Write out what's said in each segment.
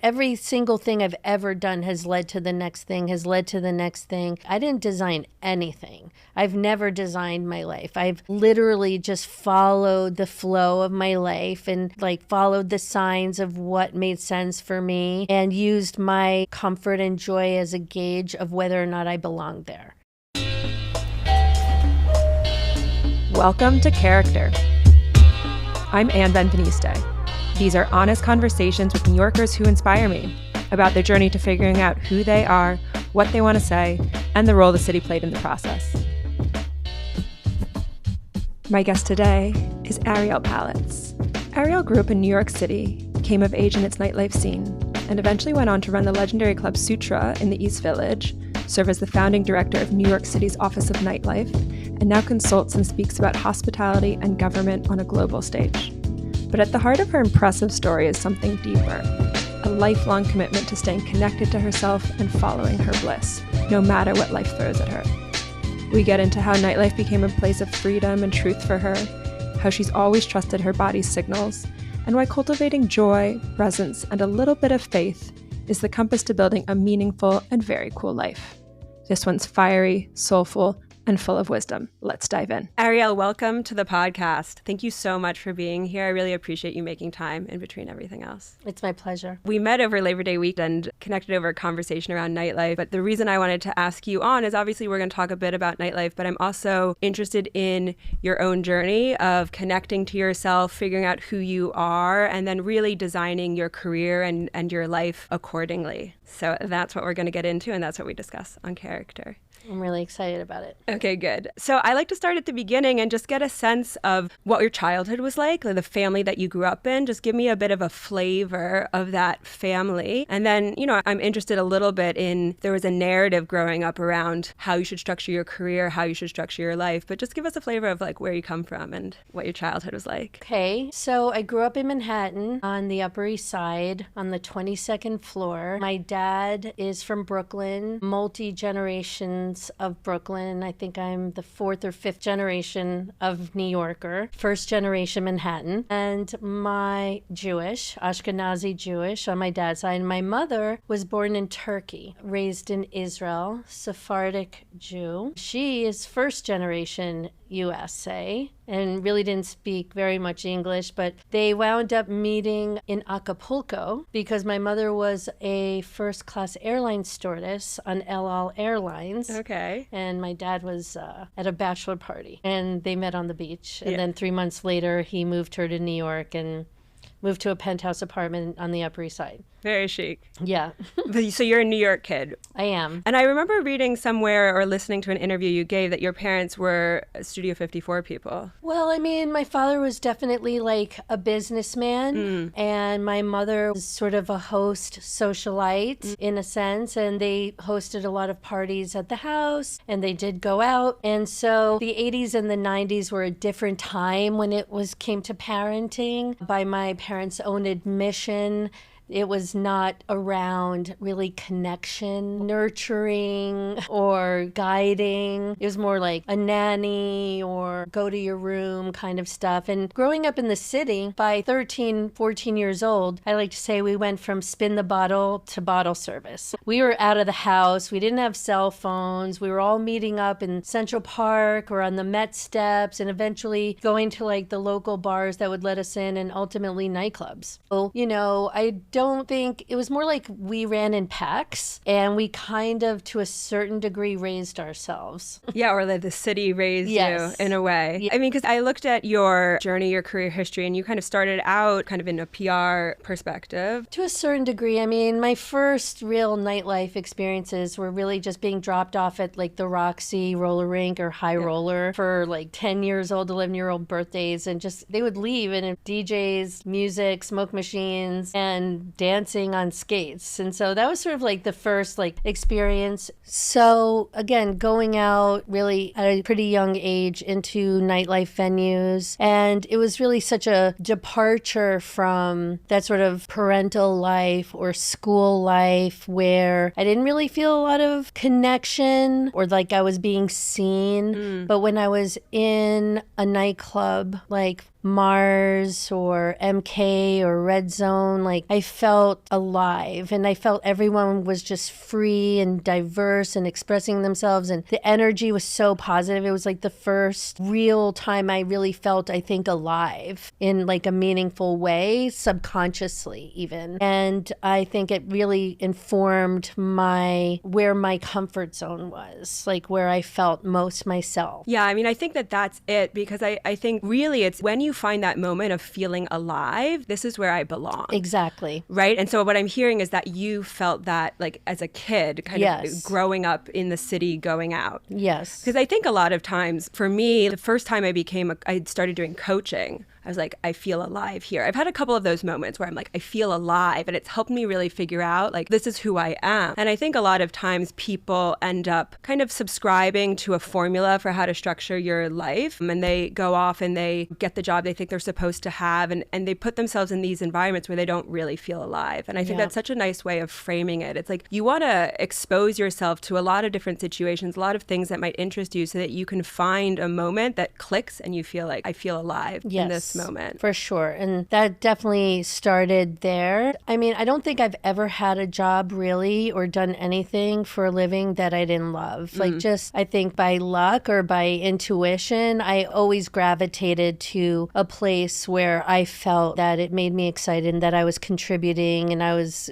Every single thing I've ever done has led to the next thing, has led to the next thing. I didn't design anything. I've never designed my life. I've literally just followed the flow of my life and followed the signs of what made sense for me and used my comfort and joy as a gauge of whether or not I belonged there. Welcome to Character. I'm Anne Benveniste. These are honest conversations with New Yorkers who inspire me about their journey to figuring out who they are, what they want to say, and the role the city played in the process. My guest today is Ariel Palitz. Ariel grew up in New York City, came of age in its nightlife scene, and eventually went on to run the legendary club Sutra in the East Village, serve as the founding director of New York City's Office of Nightlife, and now consults and speaks about hospitality and government on a global stage. But at the heart of her impressive story is something deeper, a lifelong commitment to staying connected to herself and following her bliss, no matter what life throws at her. We get into how nightlife became a place of freedom and truth for her, how she's always trusted her body's signals, and why cultivating joy, presence, and a little bit of faith is the compass to building a meaningful and very cool life. This one's fiery, soulful, and full of wisdom. Let's dive in. Ariel, welcome to the podcast. Thank you so much for being here. I really appreciate you making time in between everything else. It's my pleasure. We met over Labor Day weekend, connected over a conversation around nightlife. But the reason I wanted to ask you on is obviously we're going to talk a bit about nightlife, but I'm also interested in your own journey of connecting to yourself, figuring out who you are, and then really designing your career and your life accordingly. So that's what we're going to get into, and that's what we discuss on Character. I'm really excited about it. Okay, good. So I like to start at the beginning and just get a sense of what your childhood was like the family that you grew up in. Just give me a bit of a flavor of that family. And then, I'm interested a little bit in, there was a narrative growing up around how you should structure your career, how you should structure your life. But just give us a flavor of where you come from and what your childhood was like. Okay, so I grew up in Manhattan on the Upper East Side on the 22nd floor. My dad is from Brooklyn, multi-generations of Brooklyn. I think I'm the fourth or fifth generation of New Yorker, first generation Manhattan. And my Ashkenazi Jewish on my dad's side. My mother was born in Turkey, raised in Israel, Sephardic Jew. She is first generation USA and really didn't speak very much English, but they wound up meeting in Acapulco because my mother was a first-class airline stewardess on El Al Airlines. Okay. And my dad was at a bachelor party, and they met on the beach. And then 3 months later, he moved her to New York and moved to a penthouse apartment on the Upper East Side. Very chic. Yeah. So you're a New York kid. I am. And I remember reading somewhere or listening to an interview you gave that your parents were Studio 54 people. Well, my father was definitely a businessman, and my mother was sort of a host socialite in a sense, and they hosted a lot of parties at the house, and they did go out. And so the 80s and the 90s were a different time when it came to parenting. By my parents' own admission, it was not around really connection, nurturing, or guiding. It was more like a nanny or go to your room kind of stuff. And growing up in the city, by 13, 14 years old, I like to say we went from spin the bottle to bottle service. We were out of the house. We didn't have cell phones. We were all meeting up in Central Park or on the Met steps and eventually going to the local bars that would let us in and ultimately nightclubs. So, I don't think it was more like we ran in packs and we kind of to a certain degree raised ourselves. Yeah, or the city raised you in a way. Yeah. Because I looked at your journey, your career history, and you kind of started out kind of in a PR perspective. To a certain degree. My first real nightlife experiences were really just being dropped off at the Roxy roller rink or High Roller for 10 years old, 11-year-old birthdays, and just they would leave and DJs, music, smoke machines, and dancing on skates. And so that was sort of the first experience. So again, going out really at a pretty young age into nightlife venues. And it was really such a departure from that sort of parental life or school life where I didn't really feel a lot of connection or I was being seen. But when I was in a nightclub, Mars or MK or Red Zone, like I felt alive and I felt everyone was just free and diverse and expressing themselves, and the energy was so positive. It was like the first real time I really felt, I think, alive in like a meaningful way, subconsciously even. And I think it really informed where my comfort zone was, like where I felt most myself. Yeah, I mean, I think that that's it, because I think really it's when you find that moment of feeling alive, this is where I belong. Exactly. Right? And so what I'm hearing is that you felt that like as a kid, kind of growing up in the city, going out. Yes. Because I think a lot of times, for me, the first time I started doing coaching, I was like, I feel alive here. I've had a couple of those moments where I'm like, I feel alive, and it's helped me really figure out like, this is who I am. And I think a lot of times people end up kind of subscribing to a formula for how to structure your life, and they go off and they get the job they think they're supposed to have, and they put themselves in these environments where they don't really feel alive. And I think that's such a nice way of framing it. It's like you want to expose yourself to a lot of different situations, a lot of things that might interest you, so that you can find a moment that clicks and you feel like, I feel alive in this moment. For sure. And that definitely started there. I mean, I don't think I've ever had a job really or done anything for a living that I didn't love. Like just, I think by luck or by intuition, I always gravitated to a place where I felt that it made me excited and that I was contributing, and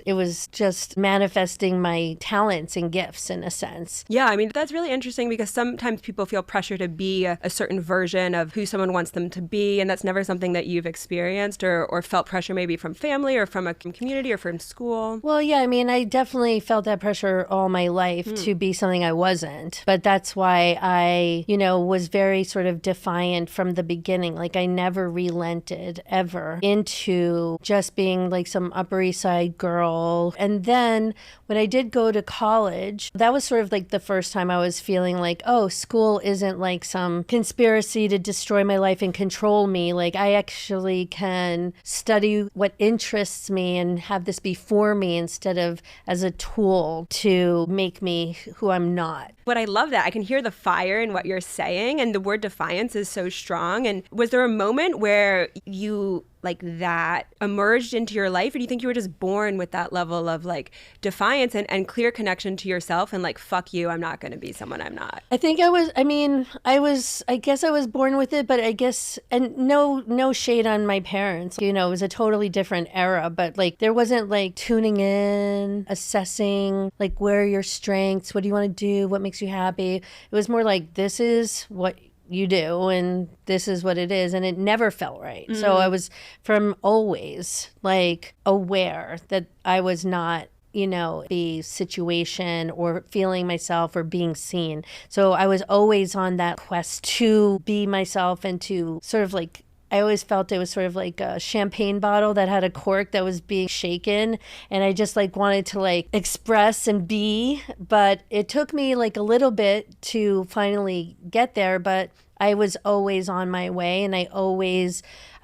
it was just manifesting my talents and gifts in a sense. Yeah, I mean, that's really interesting, because sometimes people feel pressure to be a certain version of who someone wants them to be, and that's never something that you've experienced or felt pressure maybe from family or from a community or from school. Well, yeah, I mean, I definitely felt that pressure all my life to be something I wasn't. But that's why I, was very sort of defiant from the beginning. Like I never relented ever into just being like some Upper East Side girl. And then when I did go to college, that was sort of like the first time I was feeling like, oh, school isn't like some conspiracy to destroy my life and control me. Like I actually can study what interests me and have this be for me instead of as a tool to make me who I'm not. But I love that. I can hear the fire in what you're saying, and the word defiance is so strong. And was there a moment where you like that emerged into your life, or do you think you were just born with that level of like defiance and clear connection to yourself and like, fuck you, I'm not going to be someone I'm not? I think I guess I was born with it, but I guess, and no shade on my parents, it was a totally different era, but like there wasn't like tuning in, assessing like where are your strengths, what do you want to do, what makes you happy. It was more like, this is what you do and this is what it is, and it never felt right. So I was from always like aware that I was not the situation or feeling myself or being seen. So I was always on that quest to be myself and to sort of like, I always felt it was sort of like a champagne bottle that had a cork that was being shaken, and I just like wanted to like express and be, but it took me like a little bit to finally get there, but I was always on my way, and I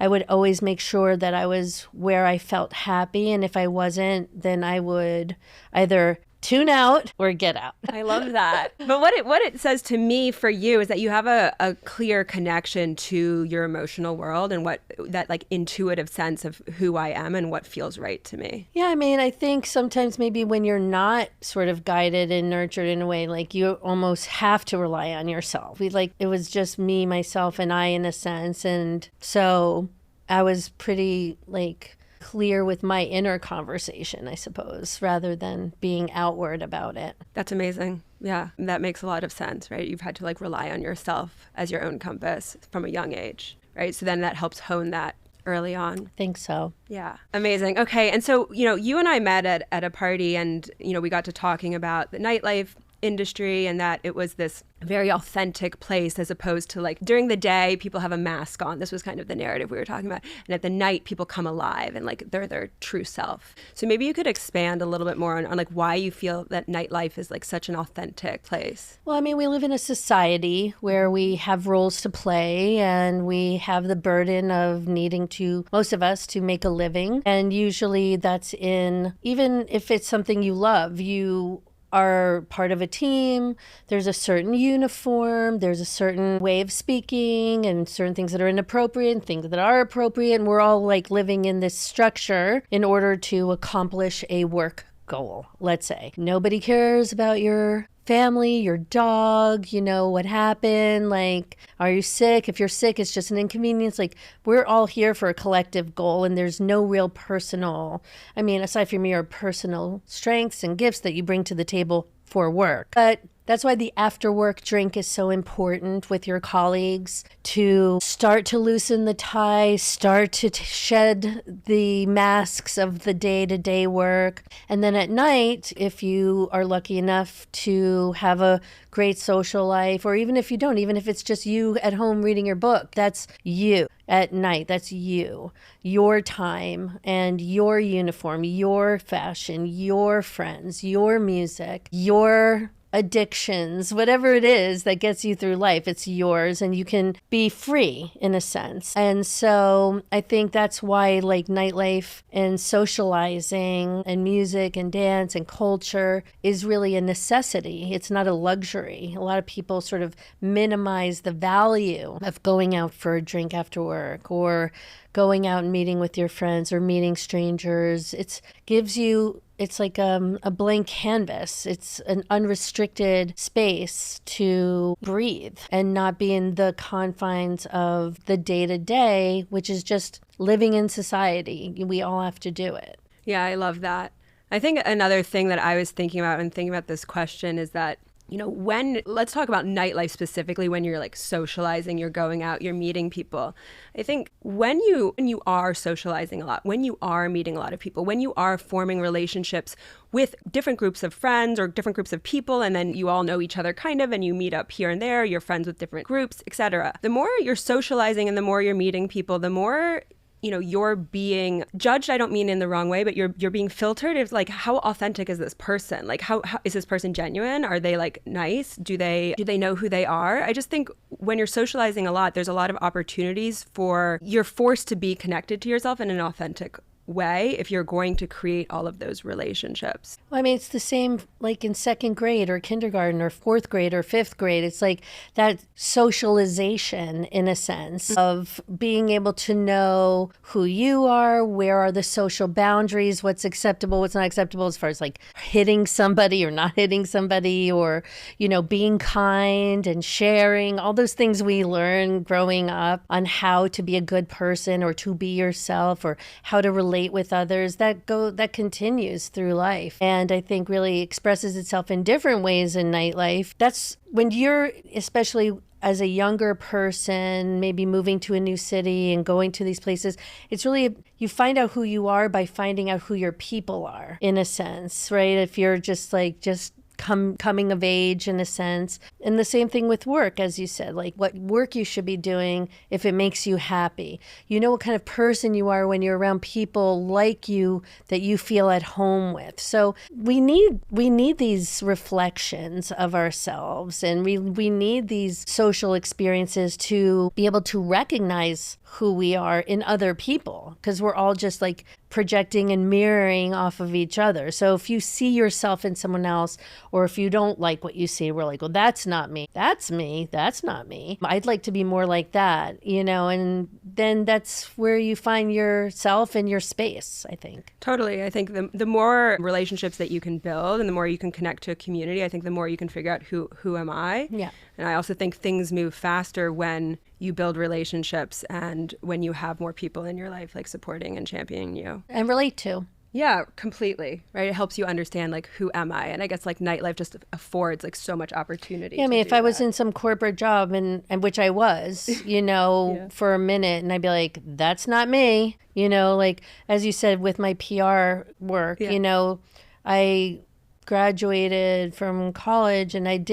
would always make sure that I was where I felt happy, and if I wasn't, then I would either tune out or get out. I love that. But what it says to me for you is that you have a clear connection to your emotional world and what that like intuitive sense of who I am and what feels right to me. Yeah, I mean, I think sometimes maybe when you're not sort of guided and nurtured in a way, like you almost have to rely on yourself. It was just me, myself, and I in a sense. And so I was pretty like clear with my inner conversation, I suppose, rather than being outward about it. That's amazing. Yeah, that makes a lot of sense, right? You've had to like rely on yourself as your own compass from a young age, right? So then that helps hone that early on. I think so. Yeah. Amazing. Okay. And so, you and I met at a party, and, we got to talking about the nightlife industry and that it was this very authentic place, as opposed to like during the day people have a mask on. This was kind of the narrative we were talking about. And at the night people come alive and like they're their true self. So maybe you could expand a little bit more on like why you feel that nightlife is like such an authentic place. Well, I mean, we live in a society where we have roles to play, and we have the burden of needing to, most of us, to make a living. And usually that's in, even if it's something you love, you are part of a team. There's a certain uniform, there's a certain way of speaking, and certain things that are inappropriate and things that are appropriate. And we're all like living in this structure in order to accomplish a work goal, let's say. Nobody cares about your family, your dog, what happened, like, are you sick? If you're sick, it's just an inconvenience. Like, we're all here for a collective goal, and there's no real personal, aside from your personal strengths and gifts that you bring to the table for work. But that's why the after work drink is so important with your colleagues, to start to loosen the tie, start to shed the masks of the day-to-day work. And then at night, if you are lucky enough to have a great social life, or even if you don't, even if it's just you at home reading your book, that's you. At night, that's you, your time and your uniform, your fashion, your friends, your music, your addictions, whatever it is that gets you through life, it's yours, and you can be free in a sense. And so I think that's why like nightlife and socializing and music and dance and culture is really a necessity. It's not a luxury. A lot of people sort of minimize the value of going out for a drink after work, or going out and meeting with your friends, or meeting strangers. It's like a blank canvas. It's an unrestricted space to breathe and not be in the confines of the day-to-day, which is just living in society. We all have to do it. Yeah, I love that. I think another thing that I was thinking about when thinking about this question is that, let's talk about nightlife specifically, when you're like socializing, you're going out, you're meeting people. I think when you are socializing a lot, when you are meeting a lot of people, when you are forming relationships with different groups of friends or different groups of people, and then you all know each other kind of, and you meet up here and there, you're friends with different groups, etc. The more you're socializing and the more you're meeting people, the more you're being judged. I don't mean in the wrong way, but you're being filtered. It's like, how authentic is this person? Like, how is this person genuine? Are they like nice? Do they know who they are? I just think when you're socializing a lot, there's a lot of opportunities you're forced to be connected to yourself in an authentic way if you're going to create all of those relationships. Well, it's the same like in second grade or kindergarten or fourth grade or fifth grade. It's like that socialization in a sense of being able to know who you are, where are the social boundaries, what's acceptable, what's not acceptable as far as like hitting somebody or not hitting somebody, or, being kind and sharing, all those things we learn growing up on how to be a good person or to be yourself or how to relate with others, that continues through life, and I think really expresses itself in different ways in nightlife. That's when you're, especially as a younger person, maybe moving to a new city and going to these places, it's really, you find out who you are by finding out who your people are, in a sense, right? If you're just coming of age in a sense. And the same thing with work, as you said, like what work you should be doing if it makes you happy. You know what kind of person you are when you're around people like you that you feel at home with. So we need these reflections of ourselves, and we need these social experiences to be able to recognize who we are in other people, because we're all just like projecting and mirroring off of each other. So if you see yourself in someone else, or if you don't like what you see, we're like, well, that's not me. That's me. That's not me. I'd like to be more like that, and then that's where you find yourself and your space, I think. Totally. I think the more relationships that you can build and the more you can connect to a community, I think the more you can figure out who am I? Yeah. And I also think things move faster when you build relationships and when you have more people in your life like supporting and championing you. And relate to. Yeah, completely. Right. It helps you understand like, who am I? And I guess like nightlife just affords like so much opportunity. Yeah, if I was in some corporate job and which I was, yeah. for a minute, and I'd be like, that's not me, like as you said with my PR work, yeah. I graduated from college and I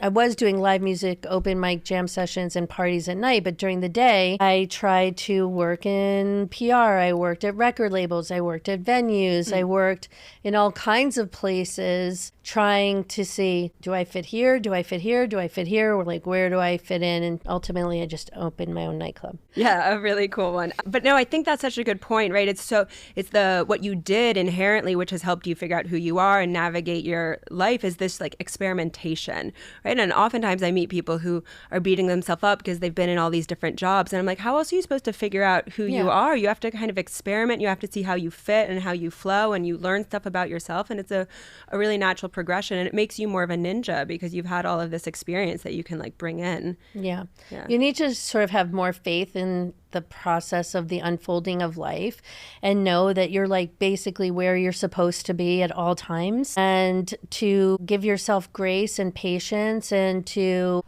was doing live music, open mic jam sessions and parties at night, but during the day, I tried to work in PR. I worked at record labels. I worked at venues. I worked in all kinds of places trying to see, do I fit here? Do I fit here? Do I fit here? Or like, where do I fit in? And ultimately, I just opened my own nightclub. Yeah, a really cool one. But no, I think that's such a good point, right? It's the what you did inherently, which has helped you figure out who you are and navigate your life, is this like experimentation, right? And oftentimes I meet people who are beating themselves up because they've been in all these different jobs. And I'm like, how else are you supposed to figure out who you are? You have to kind of experiment. You have to see how you fit and how you flow, and you learn stuff about yourself. And it's a really natural progression. And it makes you more of a ninja because you've had all of this experience that you can like bring in. Yeah. You need to sort of have more faith in the process of the unfolding of life and know that you're like basically where you're supposed to be at all times, and to give yourself grace and patience, and to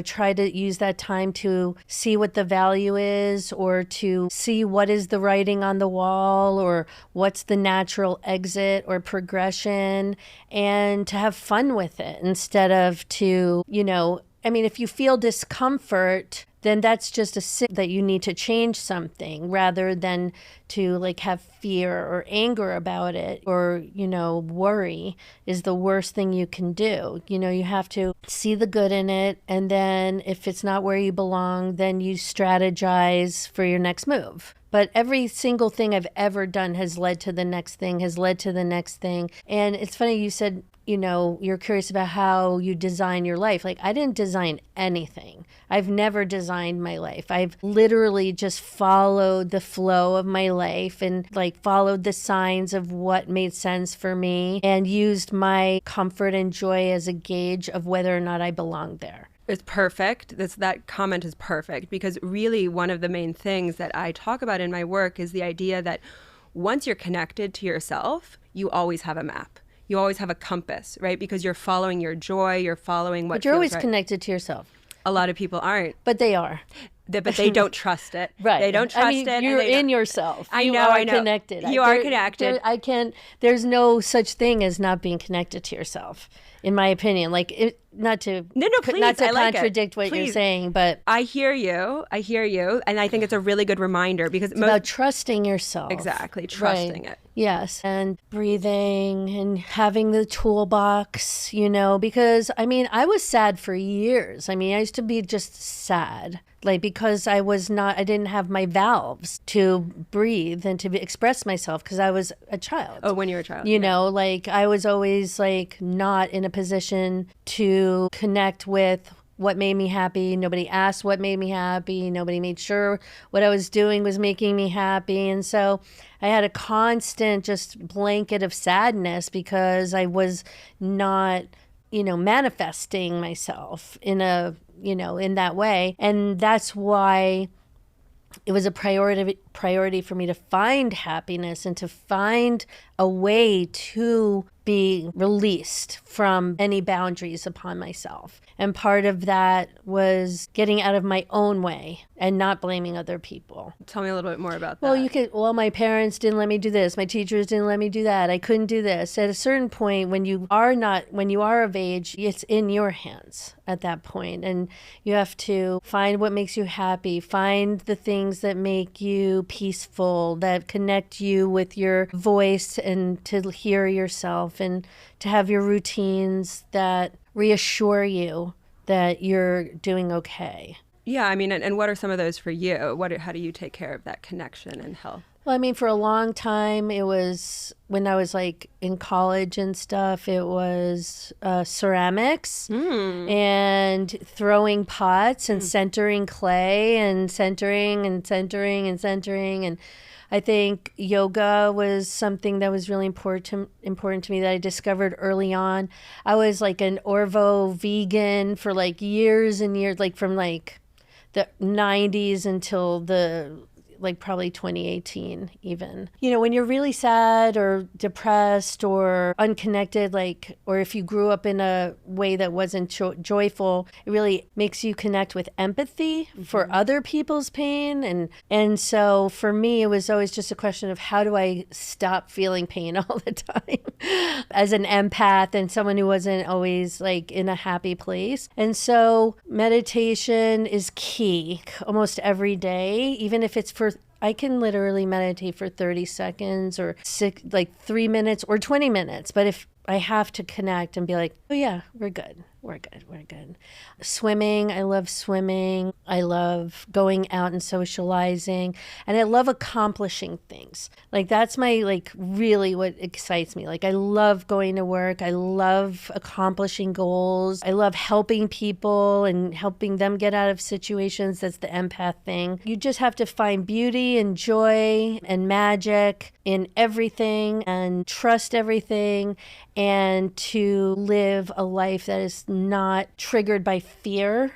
try to use that time to see what the value is, or to see what is the writing on the wall, or what's the natural exit or progression, and to have fun with it instead of if you feel discomfort, then that's just a sign that you need to change something, rather than to like have fear or anger about it, or, worry is the worst thing you can do. You have to see the good in it. And then if it's not where you belong, then you strategize for your next move. But every single thing I've ever done has led to the next thing, has led to the next thing. And it's funny, you said, you're curious about how you design your life. Like, I didn't design anything. I've never designed my life. I've literally just followed the flow of my life and like followed the signs of what made sense for me, and used my comfort and joy as a gauge of whether or not I belonged there. It's perfect. That comment is perfect, because really one of the main things that I talk about in my work is the idea that once you're connected to yourself, you always have a map. You always have a compass, right? Because you're following your joy, you're following what But you're always right. connected to yourself. A lot of people aren't. But they are. But they don't trust it. Right. They don't trust it. You're in yourself. I know. You are connected. You are connected. There's no such thing as not being connected to yourself, in my opinion. Like, not to contradict what you're saying, but I hear you, and I think it's a really good reminder, because it's about trusting yourself. Exactly, trusting it. Yes, and breathing and having the toolbox, because I was sad for years. I used to be just sad, like, because I didn't have my valves to breathe and to express myself, because I was a child. Oh, when you were a child. Like, I was always like not in a position to connect with what made me happy. Nobody asked what made me happy. Nobody made sure what I was doing was making me happy. And so I had a constant just blanket of sadness because I was not, manifesting myself in that way. And that's why it was a priority for me to find happiness and to find a way to be released from any boundaries upon myself. And part of that was getting out of my own way and not blaming other people. Tell me a little bit more about that. Well, my parents didn't let me do this. My teachers didn't let me do that. I couldn't do this. At a certain point, when you are of age, it's in your hands at that point. And you have to find what makes you happy, find the things that make you peaceful, that connect you with your voice, and to hear yourself, and to have your routines that reassure you that you're doing okay. Yeah, and what are some of those for you? How do you take care of that connection and health? Well, for a long time, it was when I was like in college and stuff, it was ceramics and throwing pots and centering clay and centering and centering and centering. And I think yoga was something that was really important to me that I discovered early on. I was like an Orvo vegan for like years and years, like from like the 90s until probably 2018 even. When you're really sad or depressed or unconnected, or if you grew up in a way that wasn't joyful, it really makes you connect with empathy for other people's pain. And so for me, it was always just a question of how do I stop feeling pain all the time as an empath and someone who wasn't always like in a happy place. And so meditation is key almost every day, even if it's for I can literally meditate for 30 seconds or 3 minutes or 20 minutes. But if I have to connect and be like, oh yeah, we're good. We're good. Swimming, I love swimming. I love going out and socializing. And I love accomplishing things. Like that's really what excites me. Like I love going to work. I love accomplishing goals. I love helping people and helping them get out of situations. That's the empath thing. You just have to find beauty and joy and magic in everything and trust everything, and to live a life that is not triggered by fear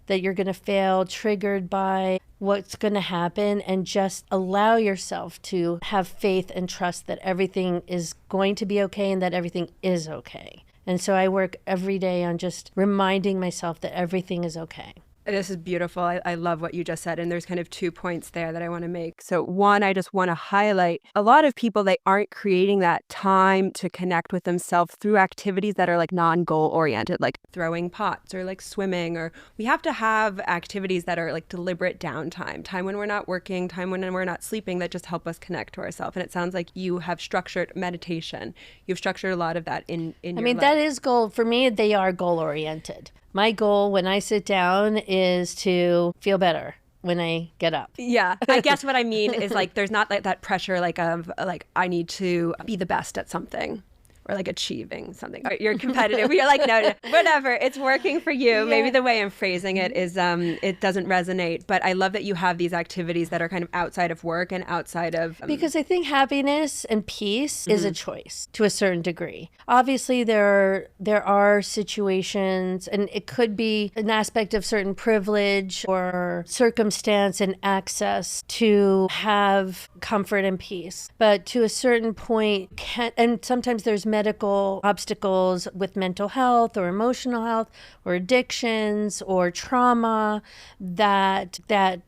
that you're going to fail, triggered by what's going to happen, and just allow yourself to have faith and trust that everything is going to be okay and that everything is okay. And so I work every day on just reminding myself that everything is okay. This is beautiful. I love what you just said. And there's kind of 2 points there that I want to make. So one, I just want to highlight a lot of people, they aren't creating that time to connect with themselves through activities that are like non-goal oriented, like throwing pots or like swimming, or we have to have activities that are like deliberate downtime, time when we're not working, time when we're not sleeping, that just help us connect to ourselves. And it sounds like you have structured meditation. You've structured a lot of that in your life. That is goal. For me, they are goal oriented. My goal when I sit down is to feel better when I get up. Yeah. I guess what I mean is like there's not like that pressure of I need to be the best at something or like achieving something. You're competitive. You're like, no, whatever. It's working for you. Yeah. Maybe the way I'm phrasing it is it doesn't resonate. But I love that you have these activities that are kind of outside of work and outside of... Because I think happiness and peace is a choice to a certain degree. Obviously, there are situations, and it could be an aspect of certain privilege or circumstance and access to have comfort and peace. But to a certain point, and sometimes there's medical obstacles with mental health or emotional health or addictions or trauma that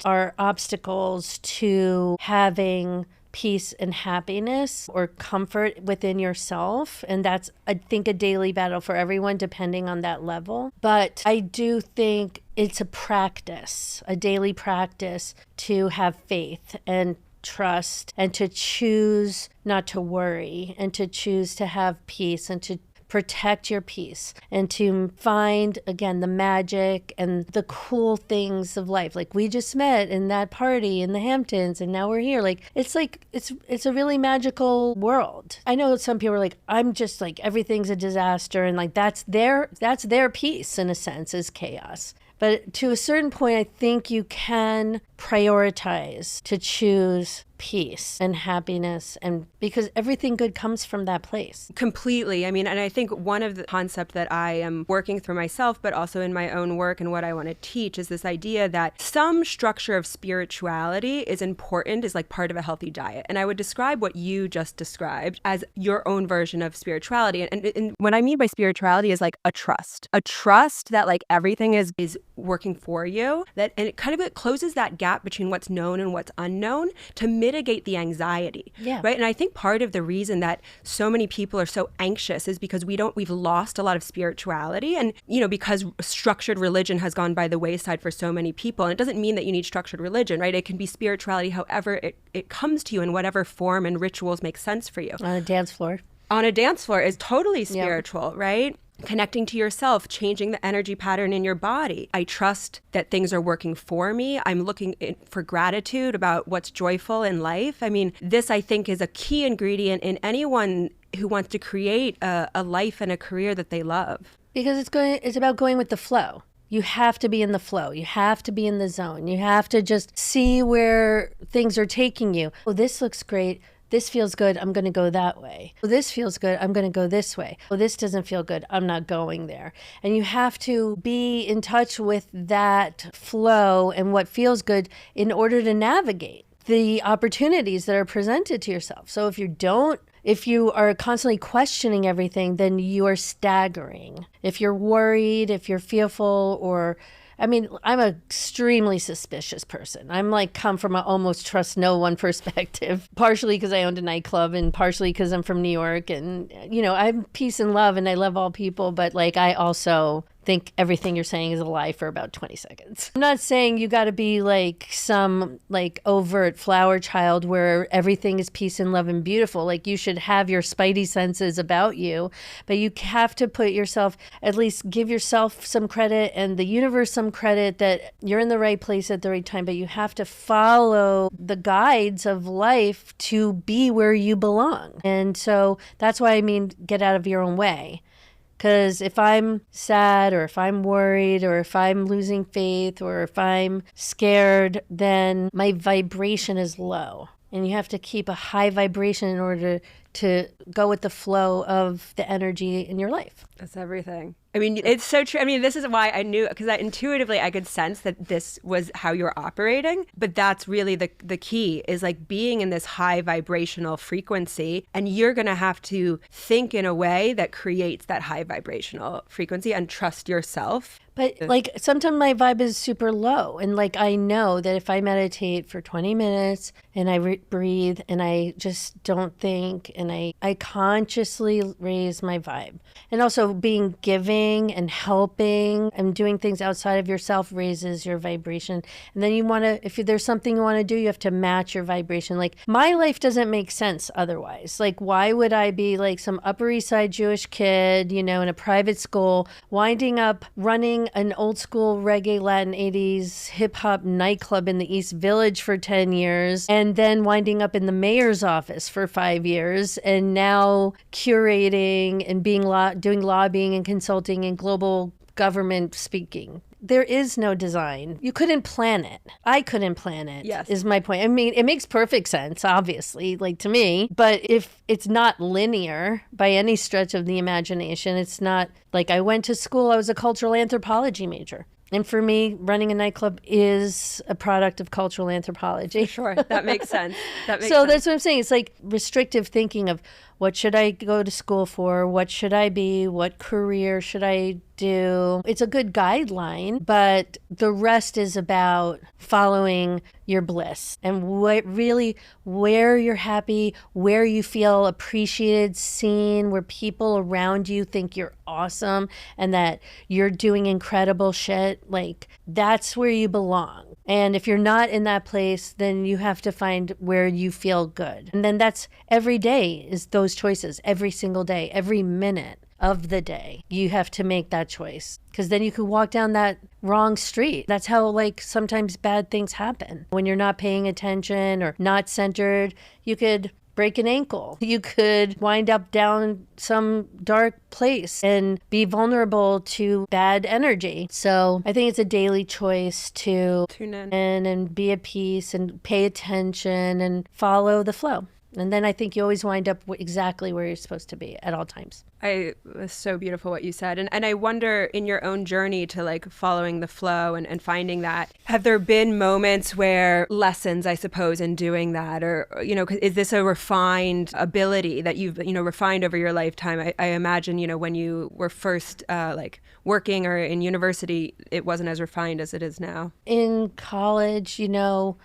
are obstacles to having peace and happiness or comfort within yourself. And that's, I think, a daily battle for everyone, depending on that level. But I do think it's a practice, a daily practice to have faith and trust and to choose not to worry and to choose to have peace and to protect your peace and to find, again, the magic and the cool things of life. Like we just met in that party in the Hamptons and now we're here. It's a really magical world. I know some people are like, I'm just like, everything's a disaster. And like, that's their peace in a sense, is chaos. But to a certain point, I think you can prioritize to choose peace and happiness, and because everything good comes from that place. Completely. And I think one of the concept that I am working through myself, but also in my own work and what I want to teach, is this idea that some structure of spirituality is important, is like part of a healthy diet. And I would describe what you just described as your own version of spirituality. And what I mean by spirituality is like a trust that like everything is working for you, and it kind of closes that gap between what's known and what's unknown to mitigate the anxiety. Yeah. Right. And I think part of the reason that so many people are so anxious is because we've lost a lot of spirituality, and because structured religion has gone by the wayside for so many people. And it doesn't mean that you need structured religion, right? It can be spirituality however it comes to you, in whatever form and rituals make sense for you. On a dance floor is totally spiritual, yeah. Right? Connecting to yourself, changing the energy pattern in your body. I trust that things are working for me. I'm looking for gratitude about what's joyful in life. This, I think, is a key ingredient in anyone who wants to create a life and a career that they love. Because it's about going with the flow. You have to be in the flow. You have to be in the zone. You have to just see where things are taking you. Oh, this looks great. This feels good, I'm going to go that way. Oh, this feels good, I'm going to go this way. Oh, this doesn't feel good, I'm not going there. And you have to be in touch with that flow and what feels good in order to navigate the opportunities that are presented to yourself. So if you are constantly questioning everything, then you are staggering. If you're worried, if you're fearful, or I'm an extremely suspicious person. I'm like, come from an almost trust no one perspective, partially because I owned a nightclub and partially because I'm from New York. And, I'm peace and love and I love all people. But like, I also think everything you're saying is a lie for about 20 seconds. I'm not saying you got to be like some like overt flower child where everything is peace and love and beautiful. Like you should have your spidey senses about you, but you have to put yourself, at least give yourself some credit and the universe some credit that you're in the right place at the right time, but you have to follow the guides of life to be where you belong. And so that's why I mean, get out of your own way. Because if I'm sad or if I'm worried or if I'm losing faith or if I'm scared, then my vibration is low. And you have to keep a high vibration in order to go with the flow of the energy in your life. That's everything. I mean, it's so true. I mean, this is why I knew, because intuitively I could sense that this was how you're operating. But that's really the key, is like being in this high vibrational frequency. And you're going to have to think in a way that creates that high vibrational frequency and trust yourself. But like sometimes my vibe is super low. And like I know that if I meditate for 20 minutes and I breathe and I just don't think and I consciously raise my vibe. And also being giving and helping and doing things outside of yourself raises your vibration. And then you want to, if there's something you want to do, you have to match your vibration. Like my life doesn't make sense otherwise. Like why would I be like some Upper East Side Jewish kid, you know, in a private school, winding up running an old school reggae Latin 80s hip hop nightclub in the East Village for 10 years and then winding up in the mayor's office for 5 years and now curating and doing lobbying and consulting and global government speaking. There is no design. You couldn't plan it. I couldn't plan it, yes, is my point. I mean, it makes perfect sense, obviously, like to me, but if it's not linear by any stretch of the imagination, it's not like I went to school, I was a cultural anthropology major. And for me, running a nightclub is a product of cultural anthropology. Sure, that makes sense. That's what I'm saying. It's like restrictive thinking of what should I go to school for? What should I be? What career should I do? It's a good guideline, but the rest is about following your bliss and really where you're happy, where you feel appreciated, seen, where people around you think you're awesome and that you're doing incredible shit. Like that's where you belong. And if you're not in that place, then you have to find where you feel good. And then that's every day is those choices, every single day, every minute of the day. You have to make that choice because then you could walk down that wrong street. That's how like sometimes bad things happen. When you're not paying attention or not centered, you could break an ankle. You could wind up down some dark place and be vulnerable to bad energy. So I think it's a daily choice to tune in and be at peace and pay attention and follow the flow. And then I think you always wind up exactly where you're supposed to be at all times. It was so beautiful what you said. And I wonder in your own journey to like following the flow and finding that, have there been moments where lessons, I suppose, in doing that? Or, you know, is this a refined ability that you've, you know, refined over your lifetime? I imagine, you know, when you were first like working or in university, it wasn't as refined as it is now. In college, you know,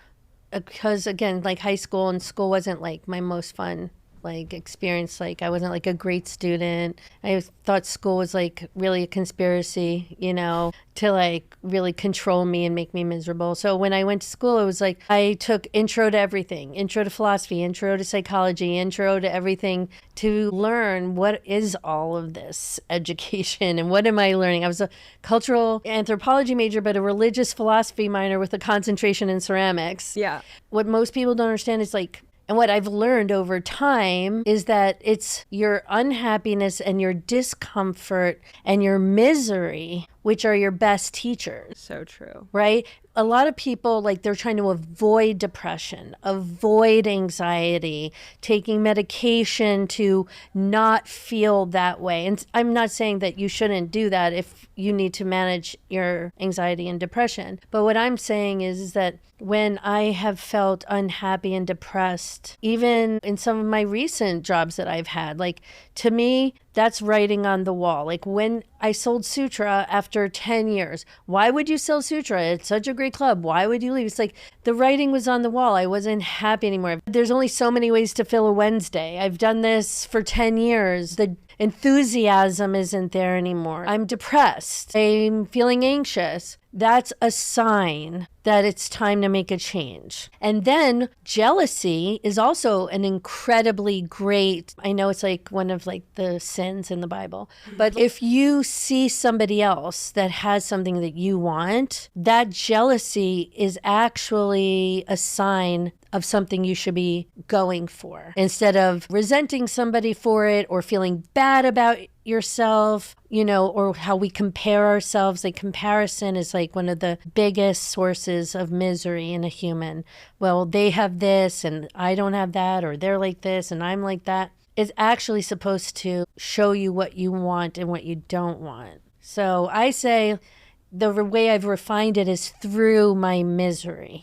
because again, like high school and school wasn't like my most fun like experience. Like I wasn't like a great student. I thought school was like really a conspiracy, you know, to like really control me and make me miserable. So when I went to school, it was like I took intro to everything, intro to philosophy, intro to psychology, intro to everything to learn what is all of this education and what am I learning? I was a cultural anthropology major, but a religious philosophy minor with a concentration in ceramics. Yeah. What most people don't understand is like, and what I've learned over time is that it's your unhappiness and your discomfort and your misery, which are your best teachers. So true. Right? A lot of people, like, they're trying to avoid depression, avoid anxiety, taking medication to not feel that way. And I'm not saying that you shouldn't do that if you need to manage your anxiety and depression. But what I'm saying is that when I have felt unhappy and depressed, even in some of my recent jobs that I've had. Like, to me, that's writing on the wall. Like, when I sold Sutra after 10 years, why would you sell Sutra? It's such a great club. Why would you leave? It's like the writing was on the wall. I wasn't happy anymore. There's only so many ways to fill a Wednesday. I've done this for 10 years. The enthusiasm isn't there anymore. I'm depressed. I'm feeling anxious. That's a sign that it's time to make a change. And then jealousy is also an incredibly great, I know it's like one of like the sins in the Bible, but if you see somebody else that has something that you want, that jealousy is actually a sign of something you should be going for, instead of resenting somebody for it or feeling bad about yourself, or how we compare ourselves. Like, comparison is like one of the biggest sources of misery in a human. Well, they have this and I don't have that, or they're like this and I'm like that. It's actually supposed to show you what you want and what you don't want. So I say the way I've refined it is through my misery.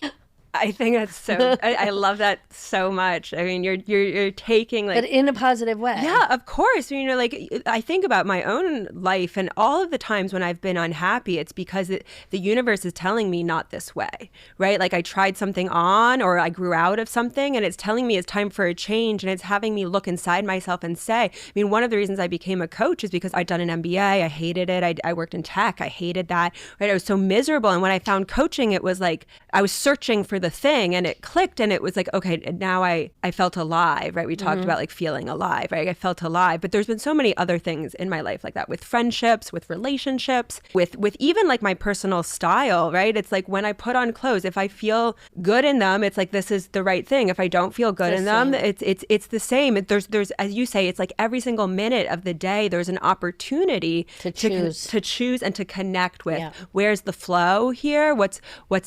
I think that's so, I love that so much. I mean, you're taking like... But in a positive way. Yeah, of course. Like, I think about my own life, and all of the times when I've been unhappy, it's because the universe is telling me not this way, right? Like, I tried something on, or I grew out of something, and it's telling me it's time for a change, and it's having me look inside myself and say, I mean, one of the reasons I became a coach is because I'd done an MBA. I hated it. I worked in tech. I hated that, right? I was so miserable. And when I found coaching, it was like I was searching for the thing, and it clicked, and it was like, okay, now I felt alive, right? We talked about like feeling alive, right? I felt alive. But there's been so many other things in my life like that, with friendships, with relationships, with even like my personal style, right? It's like when I put on clothes, if I feel good in them, it's like this is the right thing. If I don't feel good in them, it's the same. There's as you say, it's like every single minute of the day there's an opportunity to choose and to connect with where's the flow here, what's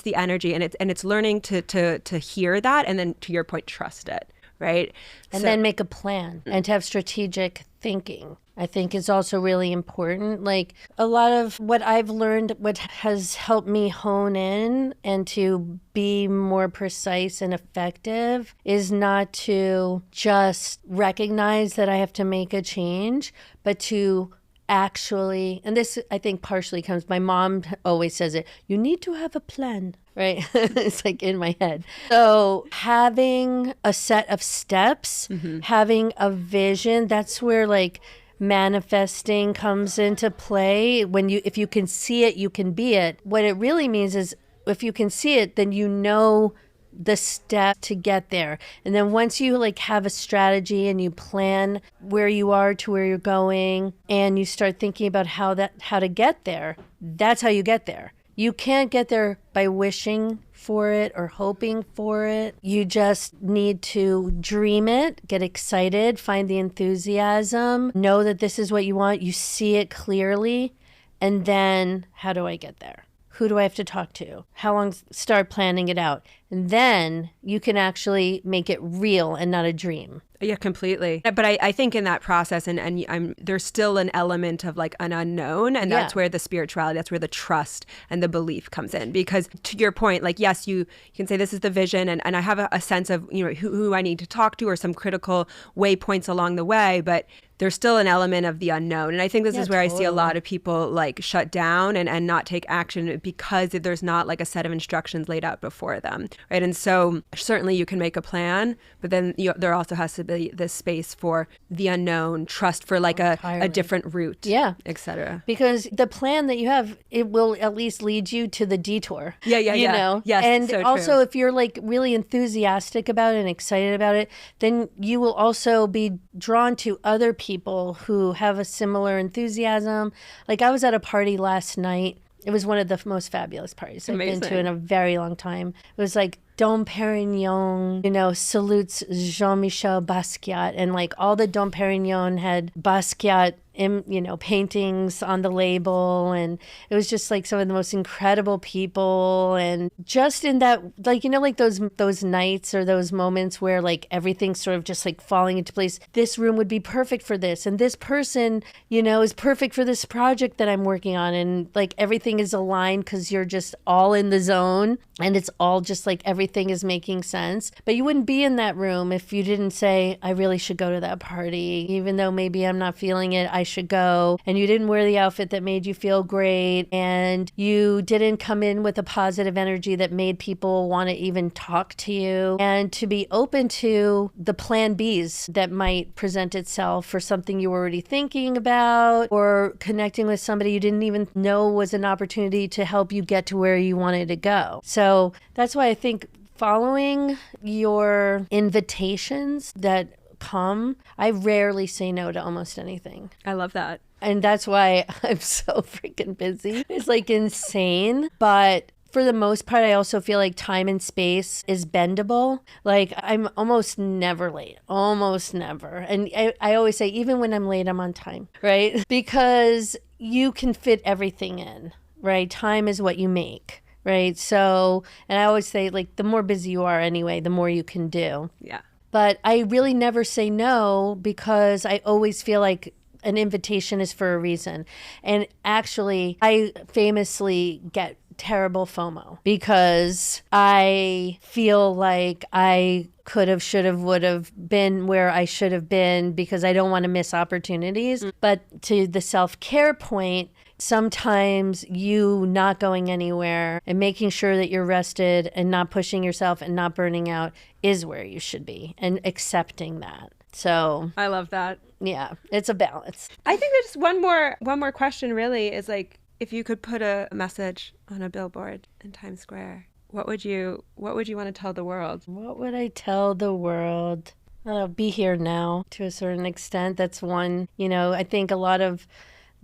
the energy, and it's learning to hear that, and then, to your point, trust it, right? And then make a plan, and to have strategic thinking, I think, is also really important. Like, a lot of what I've learned, what has helped me hone in and to be more precise and effective, is not to just recognize that I have to make a change, but to actually, and this I think partially comes, my mom always says it, you need to have a plan, right? It's like in my head. So having a set of steps, having a vision, that's where like manifesting comes into play. If you can see it, you can be it. What it really means is, if you can see it, then you know the step to get there. And then once you like have a strategy and you plan where you are to where you're going, and you start thinking about how to get there, that's how you get there. You can't get there by wishing for it or hoping for it. You just need to dream it, get excited, find the enthusiasm, know that this is what you want, you see it clearly, and then how do I get there? Who do I have to talk to? How long? Start planning it out. And then you can actually make it real and not a dream. Yeah, completely. But I think in that process, and there's still an element of like an unknown, and that's where the spirituality, that's where the trust and the belief comes in. Because to your point, like, yes, you can say this is the vision, and I have a sense of, who I need to talk to, or some critical waypoints along the way, but there's still an element of the unknown. And I think this is where I see a lot of people like shut down and not take action, because there's not like a set of instructions laid out before them, right? And so certainly you can make a plan, but then there also has to be this space for the unknown, trust for like a different route, etc. Because the plan that you have, it will at least lead you to the detour. Yes, and so also true. If you're like really enthusiastic about it and excited about it, then you will also be drawn to other people who have a similar enthusiasm. Like, I was at a party last night. It was one of the most fabulous parties I've been to in a very long time. It was like Dom Perignon, salutes Jean-Michel Basquiat. And like all the Dom Perignon had Basquiat paintings on the label. And it was just like some of the most incredible people. And just in that, like, like those nights or those moments where like everything's sort of just like falling into place. This room would be perfect for this. And this person, is perfect for this project that I'm working on. And like everything is aligned because you're just all in the zone. And it's all just like everything is making sense. But you wouldn't be in that room if you didn't say, I really should go to that party. Even though maybe I'm not feeling it, I should go. And you didn't wear the outfit that made you feel great. And you didn't come in with a positive energy that made people want to even talk to you. And to be open to the plan Bs that might present itself for something you were already thinking about, or connecting with somebody you didn't even know was an opportunity to help you get to where you wanted to go. So that's why I think following your invitations that come, I rarely say no to almost anything. I love that. And that's why I'm so freaking busy. It's like insane. But for the most part, I also feel like time and space is bendable. Like I'm almost never late, almost never. And I always say, even when I'm late, I'm on time, right? Because you can fit everything in, right? Time is what you make, right? So, and I always say, like, the more busy you are anyway, the more you can do. Yeah. But I really never say no because I always feel like an invitation is for a reason. And actually, I famously get terrible FOMO because I feel like I could have, should have, would have been where I should have been because I don't want to miss opportunities. But to the self-care point, sometimes you not going anywhere and making sure that you're rested and not pushing yourself and not burning out is where you should be, and accepting that. So I love that. Yeah, it's a balance. I think there's one more question really is like, if you could put a message on a billboard in Times Square, what would you want to tell the world? What would I tell the world? Be here now to a certain extent. That's one, I think a lot of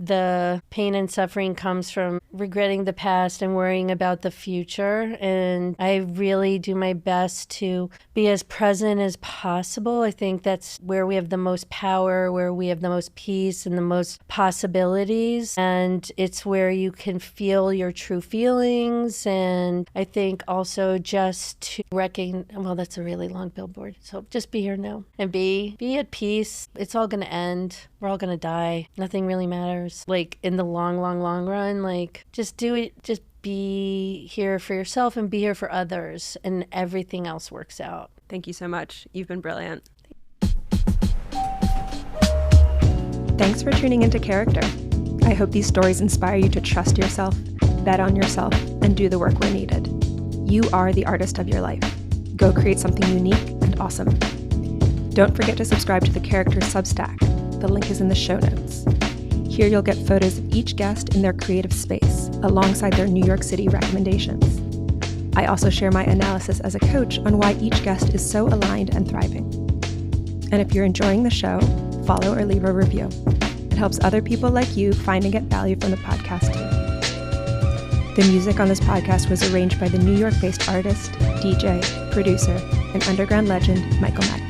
the pain and suffering comes from regretting the past and worrying about the future. And I really do my best to be as present as possible. I think that's where we have the most power, where we have the most peace and the most possibilities. And it's where you can feel your true feelings. And I think also just to recognize, well, that's a really long billboard. So just be here now and be at peace. It's all going to end. We're all going to die. Nothing really matters. Like in the long run, like just do it. Just be here for yourself and be here for others, and everything else works out. Thank you so much. You've been brilliant. Thanks for tuning into Character. I hope these stories inspire you to trust yourself, bet on yourself, and do the work where needed. You are the artist of your life. Go create something unique and awesome. Don't forget to subscribe to the Character Substack. The link is in the show notes. Here you'll get photos of each guest in their creative space, alongside their New York City recommendations. I also share my analysis as a coach on why each guest is so aligned and thriving. And if you're enjoying the show, follow or leave a review. It helps other people like you find and get value from the podcast too. The music on this podcast was arranged by the New York-based artist, DJ, producer, and underground legend, Michael Mack.